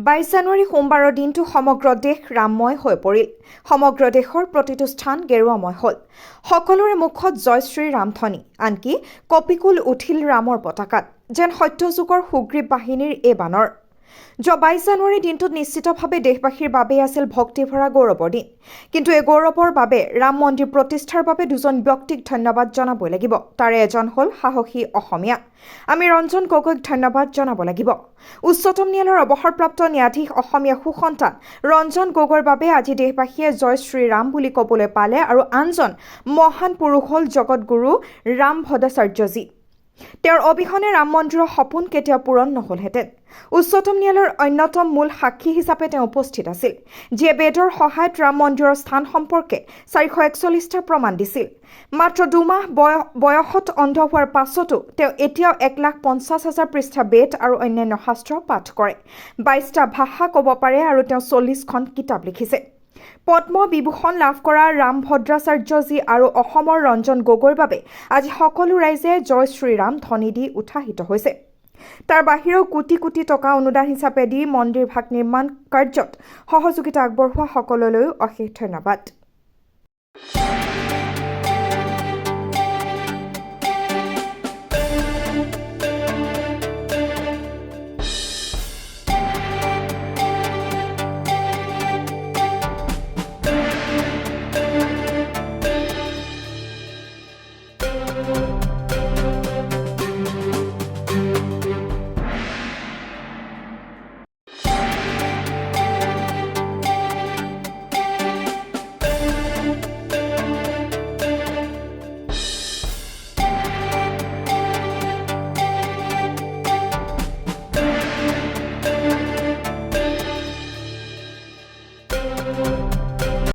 22 জানুৱাৰী সোমবাৰৰ দিনটো সমগ্ৰ দেশ ৰামময় হৈ পৰিল। সমগ্ৰ দেশৰ প্ৰতিটো স্থান গেৰুৱাময় হ'ল। সকলোৰে মুখত জয় শ্ৰীৰাম ধ্বনি, আনকি কপিকুল উঠিল ৰামৰ পতাকাত, যেন সত্যযুগৰ সুগ্ৰীৱ বাহিনীৰ এই বানৰ। যোৱা 22 জানুৱাৰীৰ দিনটোত নিশ্চিতভাৱে দেশবাসীৰ বাবে আছিল ভক্তিভৰা গৌৰৱৰ দিন। কিন্তু এই গৌৰৱৰ বাবে ৰাম মন্দিৰ প্ৰতিষ্ঠাৰ বাবে দুজন ব্যক্তিক ধন্যবাদ জনাবই লাগিব। তাৰে এজন হ'ল সাহসী অসমীয়া। আমি ৰঞ্জন গগৈক ধন্যবাদ জনাব লাগিব। উচ্চতম ন্যায়ালয়ৰ অৱসৰপ্ৰাপ্ত ন্যায়াধীশ অসমীয়া সুসন্তান ৰঞ্জন গগৈৰ বাবে আজি দেশবাসীয়ে জয় শ্ৰীৰাম বুলি ক'বলৈ পালে, আৰু আনজন মহান পুৰুষ হ'ল জগতগুৰু ৰাম ভদ্ৰাচাৰ্যজী। তেওঁৰ অবিহনে ৰাম মন্দিৰৰ সপোন কেতিয়াও পূৰণ নহলহেঁতেন। উচ্চতম ন্যায়ালয়ৰ অন্যতম মূল সাক্ষী হিচাপে তেওঁ উপস্থিত আছিল, যিয়ে বেদৰ সহায়ত ৰাম মন্দিৰৰ স্থান সম্পৰ্কে 441টা প্ৰমাণ দিছিল। মাত্ৰ 2 মাহ বয়সত অন্ধ হোৱাৰ পাছতো তেওঁ এতিয়াও 1,50,000 পৃষ্ঠা বেদ আৰু অন্যান্য শাস্ত্ৰ পাঠ কৰে, 22টা ভাষা ক'ব পাৰে আৰু তেওঁ 40খন কিতাপ লিখিছে। পদ্ম বিভূষণ লাভ কৰা ৰাম ভদ্ৰাচাৰ্যজী আৰু অসমৰ ৰঞ্জন গগৈৰ বাবে আজি সকলো ৰাইজে জয় শ্ৰীৰাম ধ্বনি দি উৎসাহিত হৈছে। তাৰ বাহিৰেও কোটি কোটি টকা অনুদান হিচাপে দি মন্দিৰ ভাগ নিৰ্মাণ কাৰ্যত সহযোগিতা আগবঢ়োৱা সকললৈও অশেষ ধন্যবাদ।